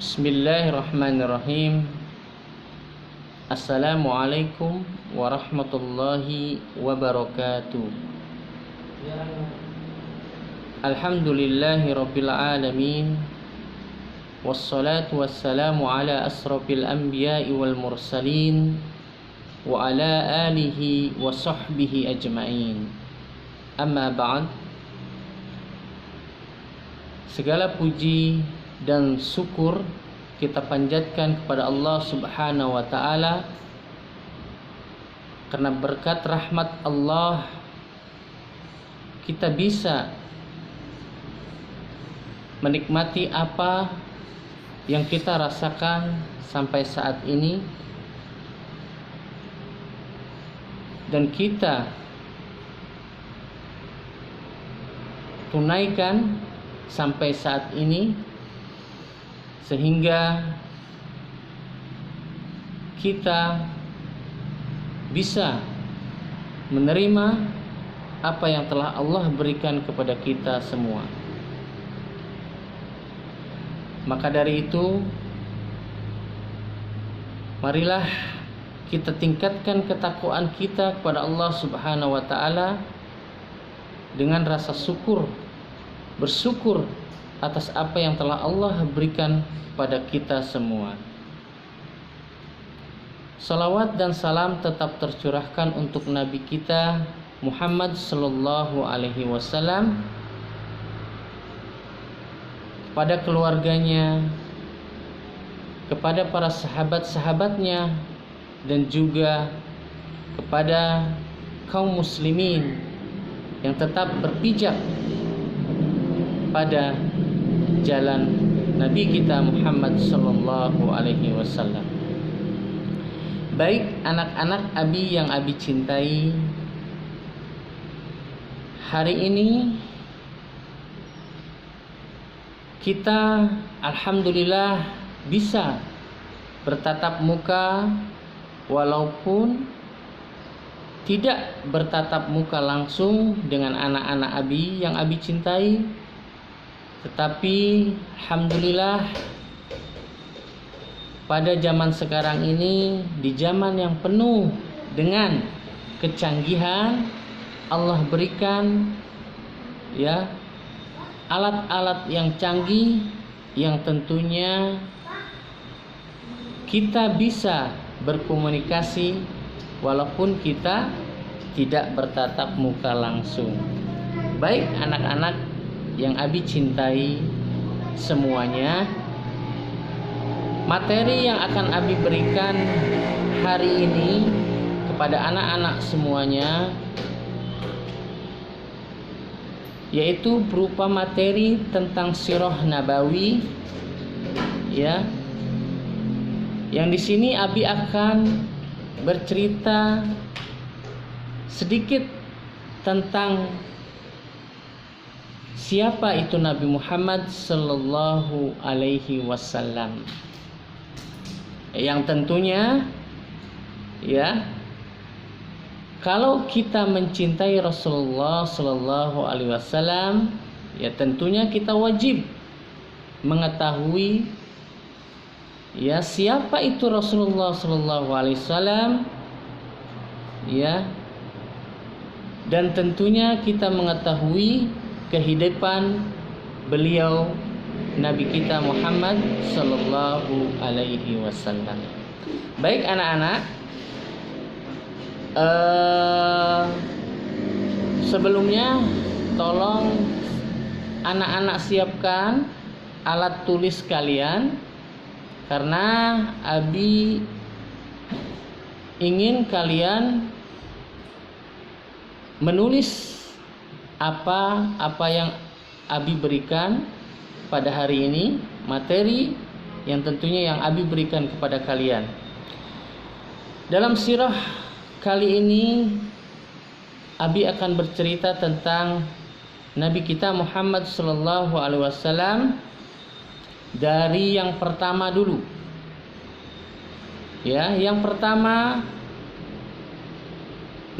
Bismillahirrahmanirrahim. Assalamualaikum warahmatullahi wabarakatuh. Alhamdulillahi rabbil alamin. Wassalatu wassalamu ala asrafil anbiya'i wal mursalin wa ala alihi wa sahbihi ajma'in. Amma ba'd. Segala puji dan syukur kita panjatkan kepada Allah Subhanahu wa taala karena berkat rahmat Allah kita bisa menikmati apa yang kita rasakan sampai saat ini, dan kita tunaikan sampai saat ini, sehingga kita bisa menerima apa yang telah Allah berikan kepada kita semua. Maka dari itu, marilah kita tingkatkan ketakwaan kita kepada Allah Subhanahu wa taala dengan rasa syukur, bersyukur atas apa yang telah Allah berikan pada kita semua. Salawat dan salam tetap tercurahkan untuk Nabi kita Muhammad sallallahu alaihi wasallam, kepada keluarganya, kepada para sahabat-sahabatnya, dan juga kepada kaum muslimin yang tetap berpijak pada jalan Nabi kita Muhammad sallallahu alaihi wasallam. Baik anak-anak Abi yang Abi cintai, hari ini kita alhamdulillah bisa bertatap muka, walaupun tidak bertatap muka langsung dengan anak-anak Abi yang Abi cintai, tetapi alhamdulillah pada zaman sekarang ini, di zaman yang penuh dengan kecanggihan, Allah berikan alat-alat yang canggih yang tentunya kita bisa berkomunikasi walaupun kita tidak bertatap muka langsung. Baik anak-anak yang Abi cintai semuanya, materi yang akan Abi berikan hari ini kepada anak-anak semuanya yaitu berupa materi tentang sirah nabawi, yang di sini Abi akan bercerita sedikit tentang siapa itu Nabi Muhammad sallallahu alaihi wasallam, yang tentunya kalau kita mencintai Rasulullah sallallahu alaihi wasallam, tentunya kita wajib mengetahui siapa itu Rasulullah sallallahu alaihi wasallam, dan tentunya kita mengetahui kehidupan beliau Nabi kita Muhammad sallallahu alaihi wasallam. Baik anak-anak, sebelumnya tolong anak-anak siapkan alat tulis kalian, karena Abi ingin kalian menulis apa yang Abi berikan pada hari ini, materi yang tentunya yang Abi berikan kepada kalian. Dalam sirah kali ini Abi akan bercerita tentang Nabi kita Muhammad sallallahu alaihi wasallam dari yang pertama dulu. Yang pertama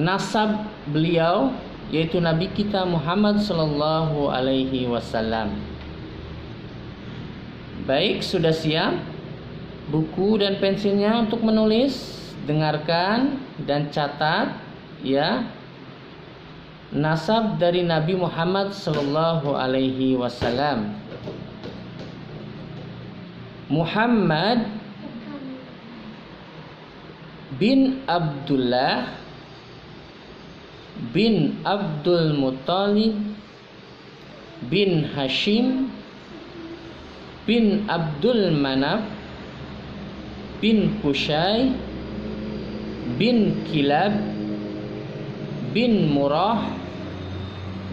nasab beliau, yaitu Nabi kita Muhammad sallallahu alaihi wasallam. Baik, sudah siap buku dan pensilnya untuk menulis? Dengarkan dan catat ya. Nasab dari Nabi Muhammad sallallahu alaihi wasallam. Muhammad bin Abdullah bin Abdul Muttalib bin Hashim bin Abdul Manaf bin Qusay bin Kilab bin Murrah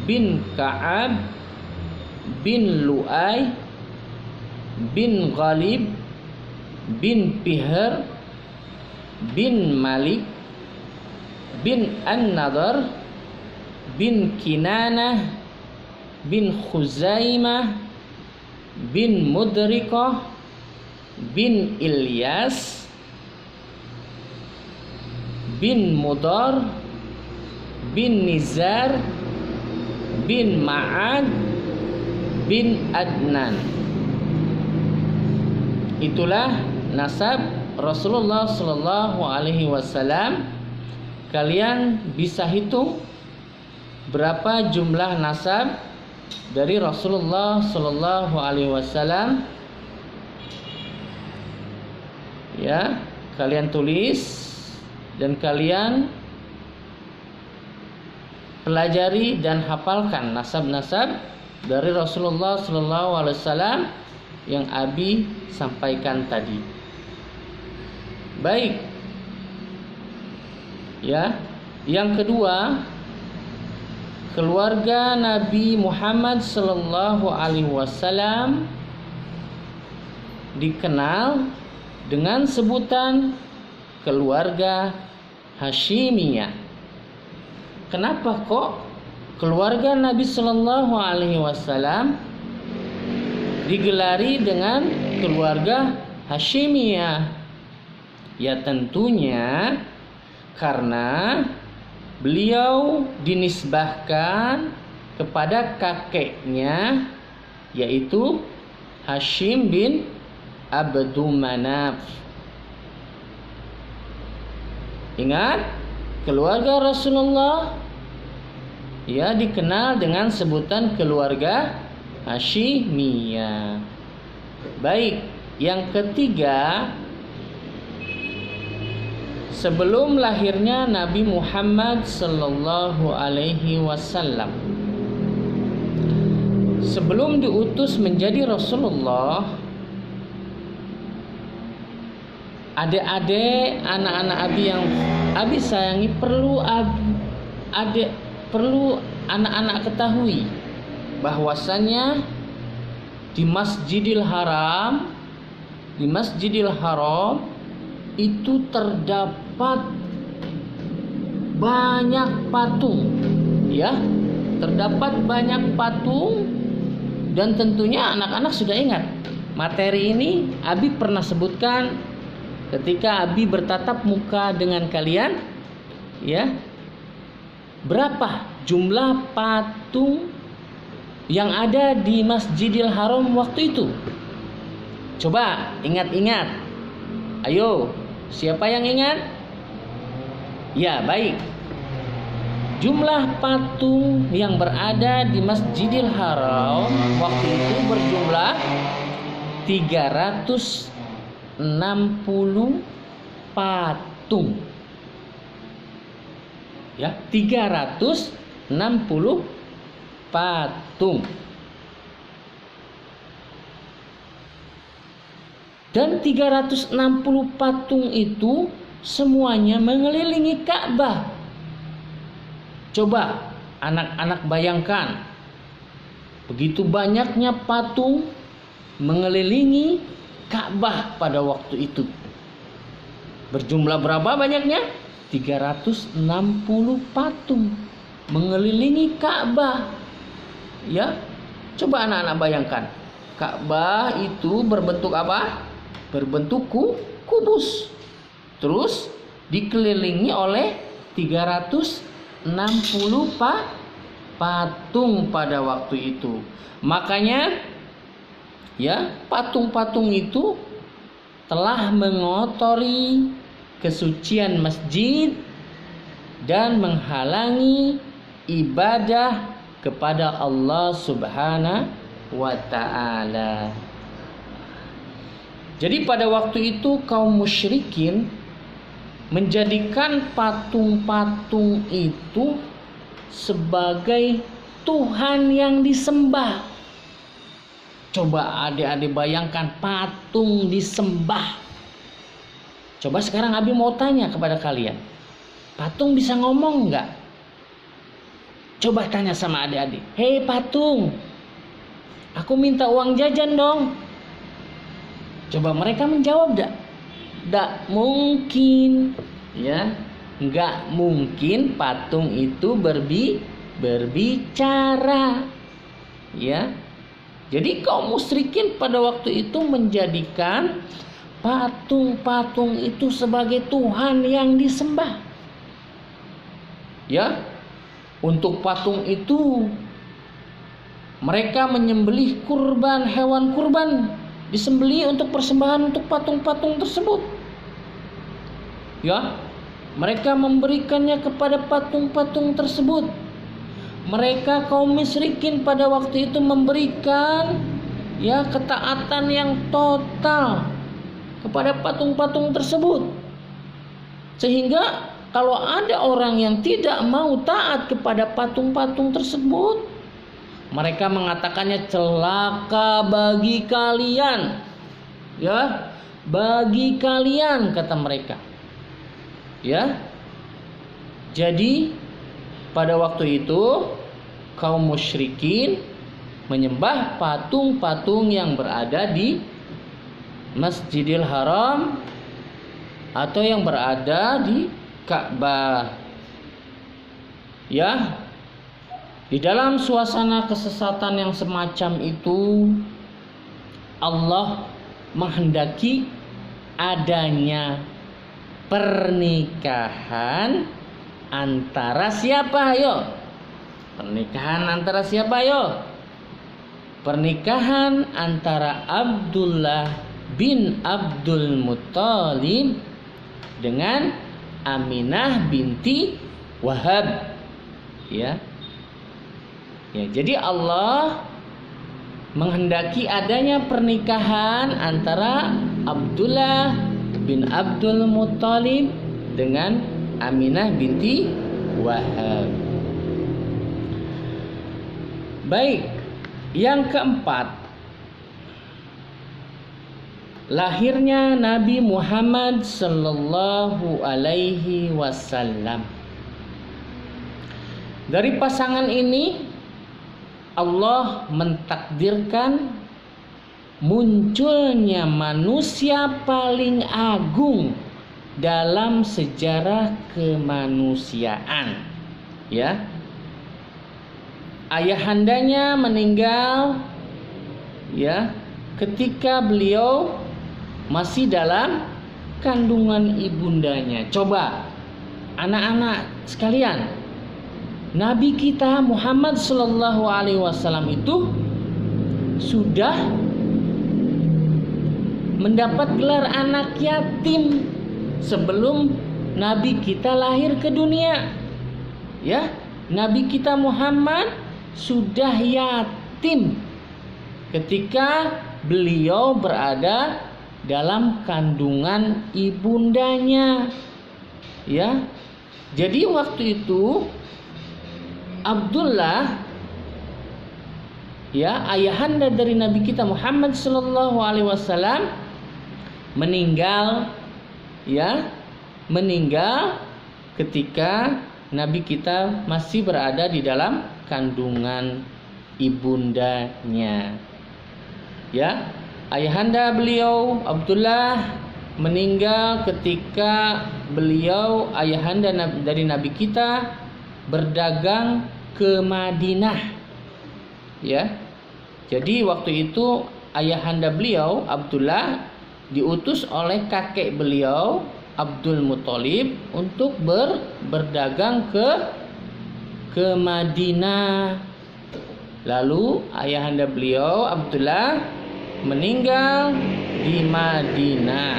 bin Ka'ab bin Lu'ay bin Ghalib bin Fihr bin Malik bin An-Nadhr bin Kinanah bin Khuzaimah bin Mudrikah bin Ilyas bin Mudar bin Nizar bin Ma'ad bin Adnan. Itulah nasab Rasulullah sallallahu alaihi wasallam. Kalian bisa hitung berapa jumlah nasab dari Rasulullah sallallahu alaihi wasallam. Ya, kalian tulis dan kalian pelajari dan hafalkan nasab-nasab dari Rasulullah sallallahu alaihi wasallam yang Abi sampaikan tadi. Baik. Ya, yang kedua, keluarga Nabi Muhammad sallallahu alaihi wasallam dikenal dengan sebutan keluarga Hashimiyah. Kenapa kok keluarga Nabi sallallahu alaihi wasallam digelari dengan keluarga Hashimiyah? Ya tentunya karena beliau dinisbahkan kepada kakeknya, yaitu Hashim bin Abdul Manaf. Ingat, keluarga Rasulullah ya dikenal dengan sebutan keluarga Hashimiyah. Baik, yang ketiga, sebelum lahirnya Nabi Muhammad sallallahu alaihi wasallam, sebelum diutus menjadi Rasulullah, adik-adik, anak-anak Abi yang Abi sayangi, perlu anak-anak ketahui bahwasannya di Masjidil Haram itu terdapat banyak patung, ya, terdapat banyak patung. Dan tentunya anak-anak sudah ingat materi ini Abi pernah sebutkan ketika Abi bertatap muka dengan kalian, ya. Berapa jumlah patung yang ada di Masjidil Haram waktu itu? Coba ingat-ingat. Ayo, siapa yang ingat? Ya, baik. Jumlah patung yang berada di Masjidil Haram waktu itu berjumlah 360 patung. Ya, 360 patung. Dan 360 patung itu semuanya mengelilingi Ka'bah. Coba anak-anak bayangkan, begitu banyaknya patung mengelilingi Ka'bah pada waktu itu. Berjumlah berapa banyaknya? 360 patung mengelilingi Ka'bah. Ya, coba anak-anak bayangkan. Ka'bah itu berbentuk apa? Berbentuk kubus. Terus dikelilingi oleh 360 patung pada waktu itu. Makanya ya, patung-patung itu telah mengotori kesucian masjid dan menghalangi ibadah kepada Allah Subhanahu wa ta'ala. Jadi pada waktu itu kaum musyrikin menjadikan patung-patung itu sebagai Tuhan yang disembah. Coba adik-adik bayangkan patung disembah. Coba sekarang Abi mau tanya kepada kalian, patung bisa ngomong nggak? Coba tanya sama adik-adik, hei patung, aku minta uang jajan dong. Coba mereka menjawab nggak? Nggak mungkin, ya, nggak mungkin patung itu berbicara, ya. Jadi kaum musyrikin pada waktu itu menjadikan patung-patung itu sebagai Tuhan yang disembah. Ya, untuk patung itu mereka menyembelih kurban, hewan kurban disembelih untuk persembahan untuk patung-patung tersebut. Ya, mereka memberikannya kepada patung-patung tersebut. Mereka kaum musyrikin pada waktu itu memberikan, ya, ketaatan yang total kepada patung-patung tersebut. Sehingga kalau ada orang yang tidak mau taat kepada patung-patung tersebut, mereka mengatakannya celaka bagi kalian. Ya, bagi kalian, kata mereka. Ya. Jadi pada waktu itu kaum musyrikin menyembah patung-patung yang berada di Masjidil Haram atau yang berada di Ka'bah. Ya, di dalam suasana kesesatan yang semacam itu, Allah menghendaki adanya pernikahan antara siapa, ayo? Pernikahan antara siapa, ayo? Pernikahan antara Abdullah bin Abdul Muttalib dengan Aminah binti Wahab. Ya. Ya, jadi Allah menghendaki adanya pernikahan antara Abdullah bin Abdul Muttalib dengan Aminah binti Wahab. Baik, yang keempat, lahirnya Nabi Muhammad sallallahu alaihi wasallam. Dari pasangan ini Allah mentakdirkan munculnya manusia paling agung dalam sejarah kemanusiaan. Ya. Ayahandanya meninggal, ya, ketika beliau masih dalam kandungan ibundanya. Coba anak-anak sekalian, Nabi kita Muhammad sallallahu alaihi wasallam itu sudah mendapat gelar anak yatim sebelum Nabi kita lahir ke dunia. Ya, Nabi kita Muhammad sudah yatim ketika beliau berada dalam kandungan ibundanya. Ya. Jadi waktu itu Abdullah, ya, ayahanda dari Nabi kita Muhammad sallallahu alaihi wasallam meninggal, ya, meninggal ketika Nabi kita masih berada di dalam kandungan ibundanya. Ya, ayahanda beliau Abdullah meninggal ketika beliau ayahanda dari Nabi kita berdagang ke Madinah. Ya. Jadi waktu itu ayahanda beliau Abdullah diutus oleh kakek beliau Abdul Muttalib untuk berdagang ke Madinah. Lalu ayahanda beliau Abdullah meninggal di Madinah.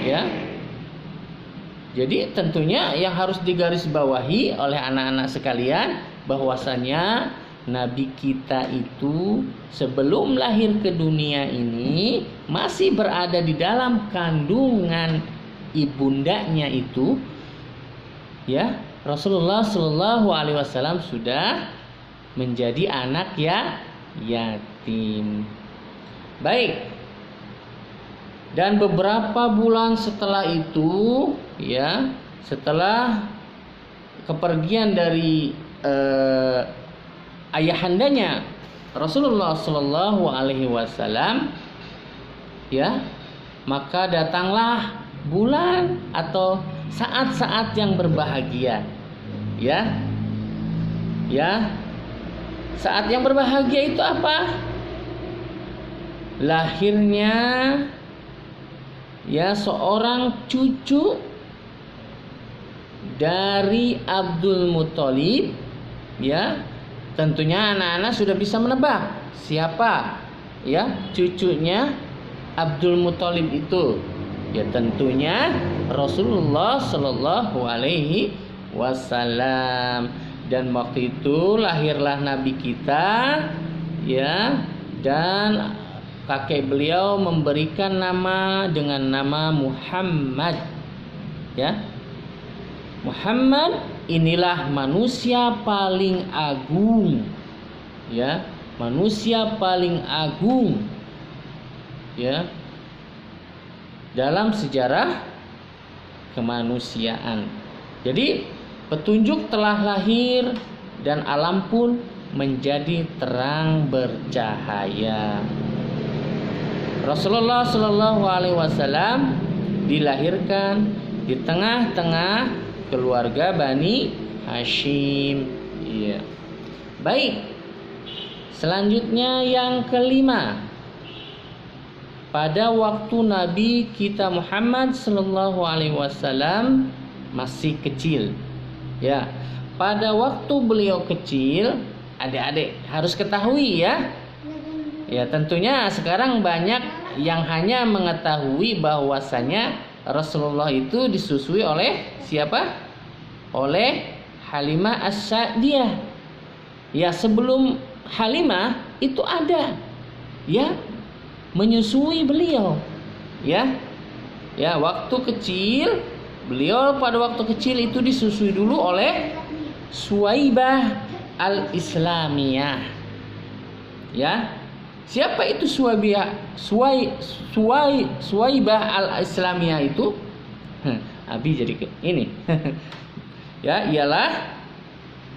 Ya. Jadi tentunya yang harus digarisbawahi oleh anak-anak sekalian bahwasanya Nabi kita itu sebelum lahir ke dunia ini masih berada di dalam kandungan ibundanya itu, ya, Rasulullah Shallallahu Alaihi Wasallam sudah menjadi anak yatim. Baik. Dan beberapa bulan setelah itu, ya, setelah kepergian dari ayahandanya Rasulullah Shallallahu Alaihi Wasallam, ya, maka datanglah bulan atau saat-saat yang berbahagia, ya, saat yang berbahagia itu apa? Lahirnya, ya, seorang cucu dari Abdul Muthalib, ya. Tentunya anak-anak sudah bisa menebak siapa, ya, cucunya Abdul Muthalib itu. Ya, tentunya Rasulullah Shallallahu Alaihi Wasallam. Dan waktu itu lahirlah Nabi kita, ya, dan kakek beliau memberikan nama dengan nama Muhammad, ya. Muhammad inilah manusia paling agung, ya, manusia paling agung, ya, dalam sejarah kemanusiaan. Jadi petunjuk telah lahir dan alam pun menjadi terang bercahaya. Rasulullah Shallallahu Alaihi Wasallam dilahirkan di tengah-tengah keluarga Bani Hashim. Iya. Baik. Selanjutnya yang kelima. Pada waktu Nabi kita Muhammad Shallallahu Alaihi Wasallam masih kecil, ya. Pada waktu beliau kecil, adik-adik harus ketahui, ya. Ya, tentunya sekarang banyak yang hanya mengetahui bahwasanya Rasulullah itu disusui oleh siapa? Oleh Halimah As-Sa'diyah. Ya, sebelum Halimah itu ada, ya, menyusui beliau, ya. Ya, waktu kecil beliau pada waktu kecil itu disusui dulu oleh Suwaibah Al-Islamiyah. Ya. Siapa itu Suwaibah Al-Islamiyah itu? Abi jadi ini. Ya, ialah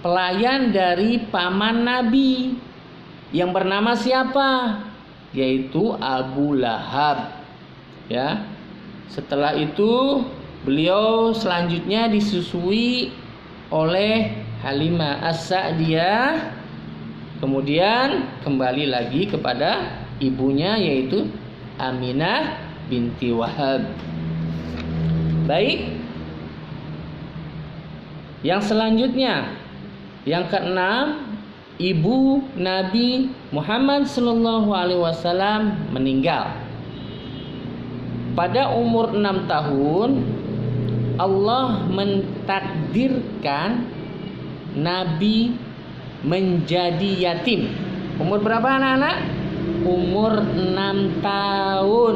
pelayan dari paman Nabi yang bernama siapa? Yaitu Abu Lahab. Ya. Setelah itu beliau selanjutnya disusui oleh Halimah As-Sa'diyah. Kemudian kembali lagi kepada ibunya yaitu Aminah binti Wahab. Baik. Yang selanjutnya, yang keenam, ibu Nabi Muhammad Sallallahu Alaihi Wasallam meninggal. Pada umur 6 tahun, Allah mentakdirkan Nabi menjadi yatim. Umur berapa anak-anak? Umur 6 tahun.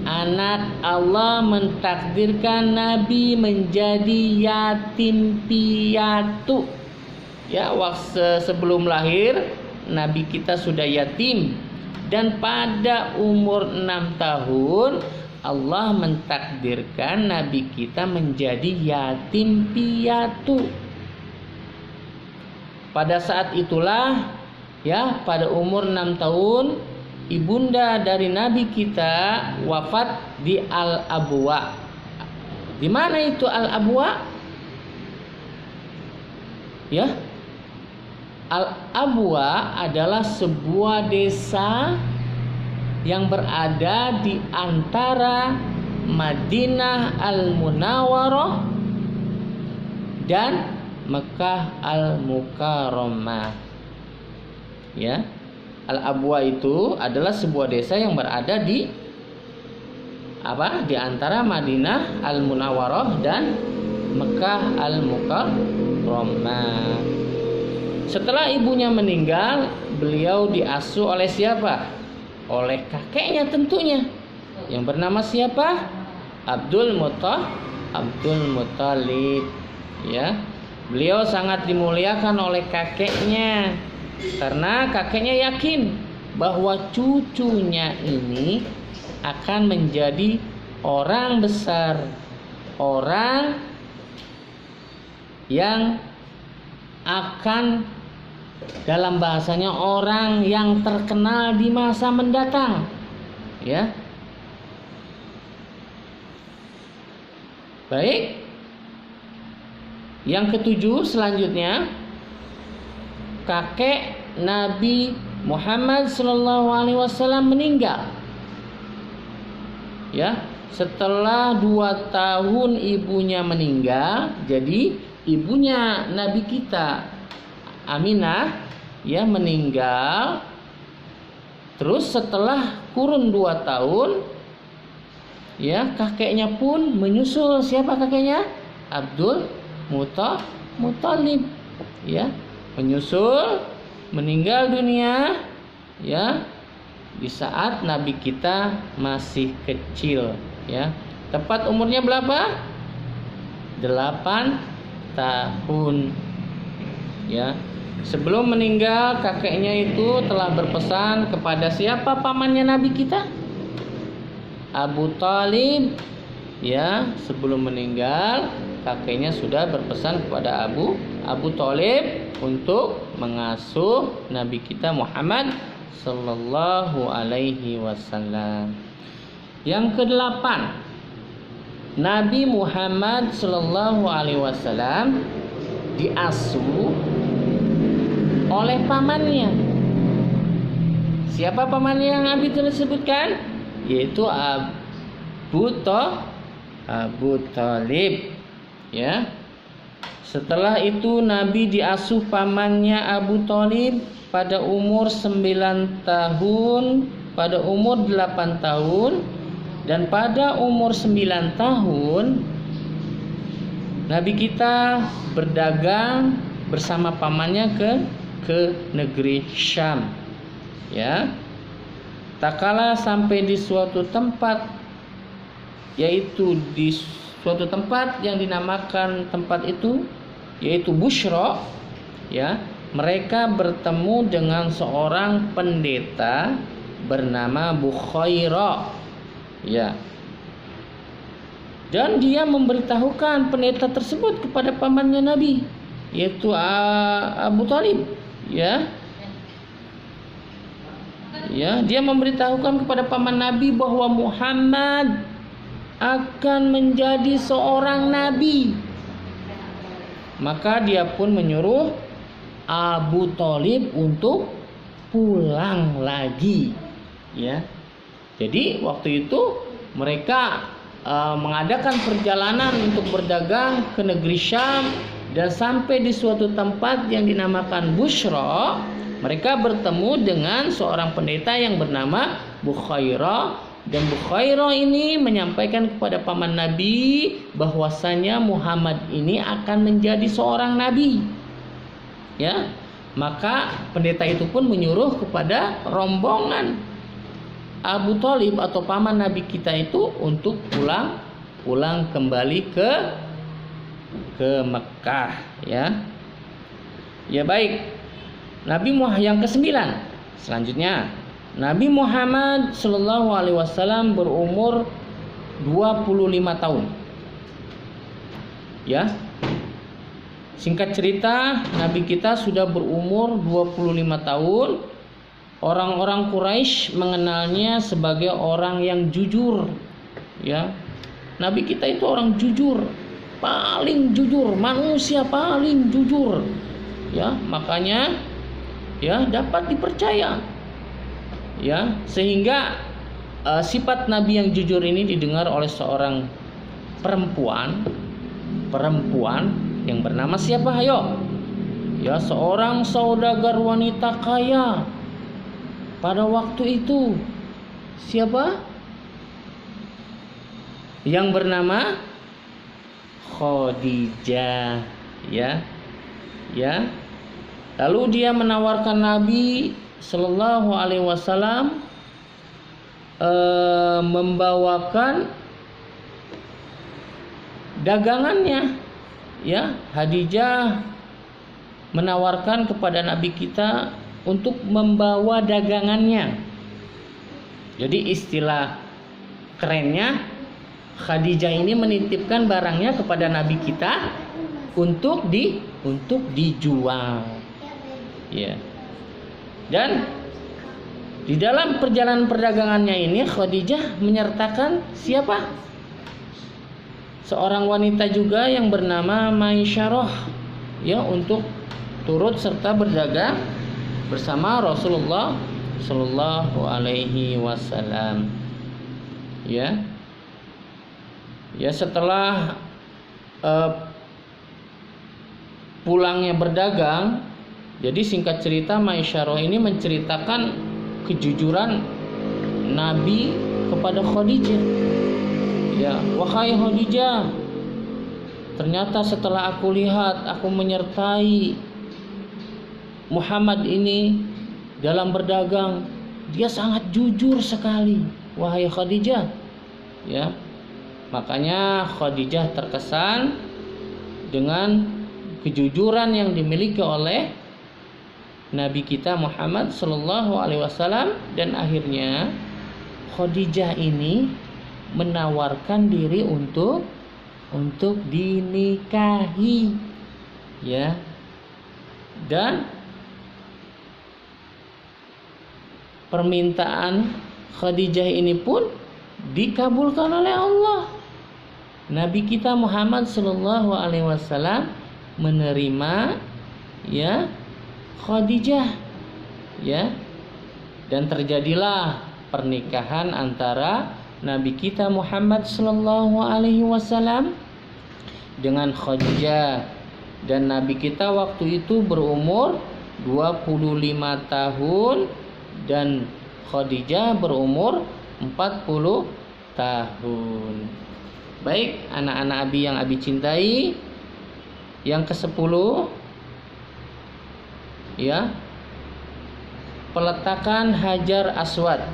Anak Allah mentakdirkan Nabi menjadi yatim piatu. Ya, waktu sebelum lahir Nabi kita sudah yatim. Dan pada umur 6 tahun Allah mentakdirkan Nabi kita menjadi yatim piatu. Pada saat itulah, ya, pada umur 6 tahun ibunda dari Nabi kita wafat di Al-Abwa. Di mana itu Al-Abwa? Ya. Al-Abwa adalah sebuah desa yang berada di antara Madinah Al-Munawwarah dan Mekah Al-Mukarramah. Ya. Al-Abwa itu adalah sebuah desa yang berada di di antara Madinah Al-Munawwarah dan Mekah Al-Mukarramah. Setelah ibunya meninggal, beliau diasuh oleh siapa? Oleh kakeknya tentunya, yang bernama siapa? Abdul Muthalib. Ya, beliau sangat dimuliakan oleh kakeknya karena kakeknya yakin bahwa cucunya ini akan menjadi orang besar, orang yang akan, dalam bahasanya, orang yang terkenal di masa mendatang. Ya. Baik. Yang ketujuh selanjutnya, kakek Nabi Muhammad SAW meninggal. Ya, setelah 2 tahun ibunya meninggal, jadi ibunya Nabi kita Aminah ya meninggal. Terus setelah kurun 2 tahun, ya kakeknya pun menyusul. Siapa kakeknya? Abdul Muthalib. Ya, menyusul, meninggal dunia. Ya, di saat Nabi kita masih kecil. Ya, tepat umurnya berapa? 8 tahun. Ya, sebelum meninggal kakeknya itu telah berpesan kepada siapa pamannya Nabi kita? Abu Thalib. Ya, sebelum meninggal kakeknya sudah berpesan kepada Abu Thalib untuk mengasuh Nabi kita Muhammad sallallahu alaihi wasallam. Yang ke-8, Nabi Muhammad sallallahu alaihi wasallam diasuh oleh pamannya. Siapa pamannya yang Nabi telah sebutkan? Yaitu Abu Thalib. Ya. Setelah itu Nabi diasuh pamannya Abu Thalib pada umur 9 tahun, pada umur 8 tahun, dan pada umur 9 tahun Nabi kita berdagang bersama pamannya ke negeri Syam. Ya. Tak kala sampai di suatu tempat, yaitu di suatu tempat yang dinamakan tempat itu yaitu Bushra. Ya, mereka bertemu dengan seorang pendeta bernama Bukhaira. Ya. Dan dia memberitahukan pendeta tersebut kepada pamannya Nabi, yaitu Abu Thalib. Ya. Ya, dia memberitahukan kepada paman Nabi bahwa Muhammad akan menjadi seorang nabi. Maka dia pun menyuruh Abu Thalib untuk pulang lagi. Ya. Jadi waktu itu mereka mengadakan perjalanan untuk berdagang ke negeri Syam, dan sampai di suatu tempat yang dinamakan Bushra, mereka bertemu dengan seorang pendeta yang bernama Bukhaira. Dan Bukhaira ini menyampaikan kepada paman Nabi bahwasanya Muhammad ini akan menjadi seorang nabi. Ya, maka pendeta itu pun menyuruh kepada rombongan Abu Thalib atau paman Nabi kita itu untuk pulang kembali ke Mekah. Ya, ya baik. Nabi Muhammad yang ke-9 selanjutnya, Nabi Muhammad sallallahu alaihi wasallam berumur 25 tahun. Ya. Singkat cerita, Nabi kita sudah berumur 25 tahun. Orang-orang Quraisy mengenalnya sebagai orang yang jujur. Ya. Nabi kita itu orang jujur, paling jujur, manusia paling jujur. Ya, makanya ya dapat dipercaya. Ya, sehingga sifat Nabi yang jujur ini didengar oleh seorang perempuan yang bernama siapa? Ayo. Ya, seorang saudagar wanita kaya. pada waktu itu siapa? Yang bernama Khadijah, ya. Lalu dia menawarkan Nabi Shallallahu Alaihi Wasallam membawakan dagangannya, ya. Khadijah menawarkan kepada Nabi kita untuk membawa dagangannya. Jadi istilah kerennya, Khadijah ini menitipkan barangnya kepada Nabi kita untuk dijual, ya. Dan di dalam perjalanan perdagangannya ini Khadijah menyertakan siapa? Seorang wanita juga yang bernama Maisyarah, ya, untuk turut serta berdagang bersama Rasulullah Shallallahu Alaihi Wasallam, ya. Setelah pulangnya berdagang, jadi singkat cerita Maisyarah ini menceritakan kejujuran Nabi kepada Khadijah. Ya, wahai Khadijah, ternyata setelah aku lihat, aku menyertai Muhammad ini dalam berdagang, dia sangat jujur sekali, wahai Khadijah. Ya, makanya Khadijah terkesan dengan kejujuran yang dimiliki oleh Nabi kita Muhammad Sallallahu Alaihi Wasallam, dan akhirnya Khadijah ini menawarkan diri untuk dinikahi, ya. Dan permintaan Khadijah ini pun dikabulkan oleh Allah. Nabi kita Muhammad Sallallahu Alaihi Wasallam menerima, ya, Khadijah, ya, dan terjadilah pernikahan antara Nabi kita Muhammad Sallallahu Alaihi Wasallam dengan Khadijah, dan Nabi kita waktu itu berumur 25 tahun dan Khadijah berumur 40 tahun. Baik, anak-anak Abi yang Abi cintai, yang ke-10, ya, peletakan Hajar Aswad,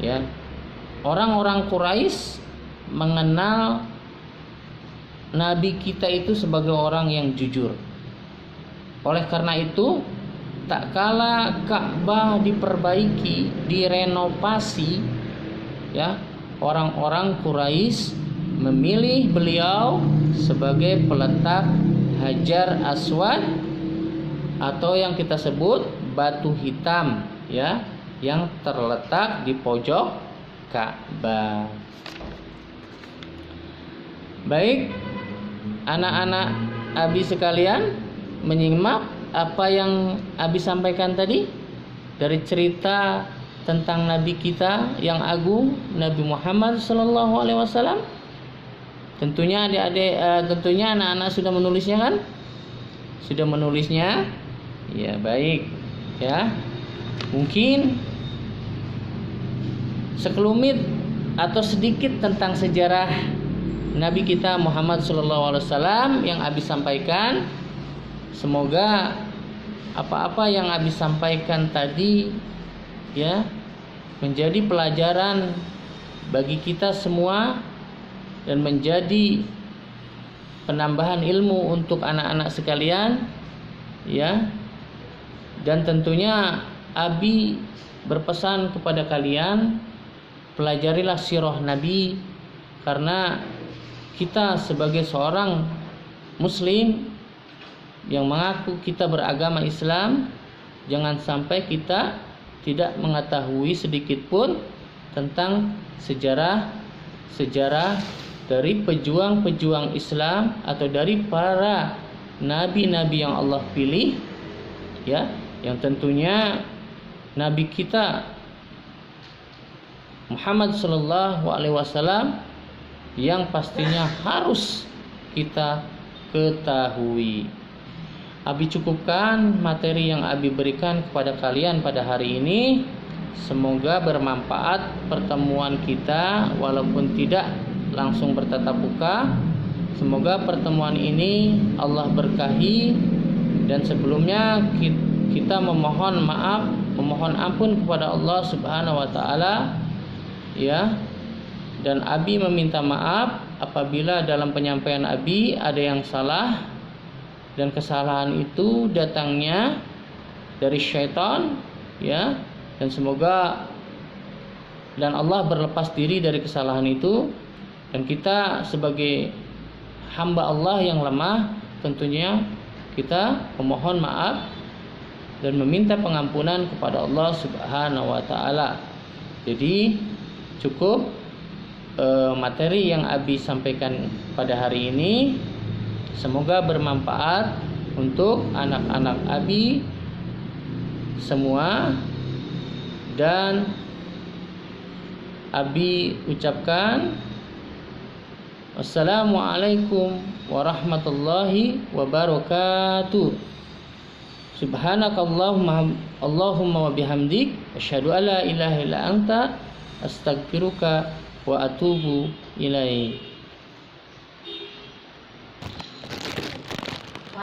ya. Orang-orang Quraisy mengenal Nabi kita itu sebagai orang yang jujur. Oleh karena itu, tak kala Ka'bah diperbaiki, direnovasi, ya, orang-orang Quraisy memilih beliau sebagai peletak Hajar Aswad, atau yang kita sebut batu hitam, ya, yang terletak di pojok Ka'bah. Baik, anak-anak Abi sekalian, menyimak apa yang Abi sampaikan tadi dari cerita tentang Nabi kita yang agung, Nabi Muhammad Sallallahu Alaihi Wasallam. Tentunya adik-adik, tentunya anak-anak sudah menulisnya kan? Sudah menulisnya? Ya, baik, ya. Mungkin sekelumit atau sedikit tentang sejarah Nabi kita Muhammad SAW yang Abi sampaikan. Semoga apa-apa yang Abi sampaikan tadi, ya, menjadi pelajaran bagi kita semua dan menjadi penambahan ilmu untuk anak-anak sekalian, ya. Dan tentunya Abi berpesan kepada kalian, pelajarilah sirah Nabi, karena kita sebagai seorang muslim yang mengaku kita beragama Islam, jangan sampai kita tidak mengetahui sedikit pun tentang sejarah dari pejuang-pejuang Islam atau dari para nabi-nabi yang Allah pilih, ya, yang tentunya Nabi kita Muhammad Sallallahu Alaihi Wasallam yang pastinya harus kita ketahui. Abi cukupkan materi yang Abi berikan kepada kalian pada hari ini. semoga bermanfaat pertemuan kita walaupun tidak langsung bertatap muka. Semoga pertemuan ini Allah berkahi, dan sebelumnya kita memohon maaf, memohon ampun kepada Allah Subhanahu wa taala, ya. Dan Abi meminta maaf apabila dalam penyampaian Abi ada yang salah, dan kesalahan itu datangnya dari syaitan, ya. Dan semoga dan Allah berlepas diri dari kesalahan itu, dan kita sebagai hamba Allah yang lemah tentunya kita memohon maaf dan meminta pengampunan kepada Allah Subhanahu wa taala. Jadi cukup materi yang Abi sampaikan pada hari ini. Semoga bermanfaat untuk anak-anak Abi semua, dan Abi ucapkan Assalamualaikum warahmatullahi wabarakatuh. Subhanakallahumma wa bihamdik, asyhadu an la ilaha illa anta, astaghfiruka wa atubu ilaik.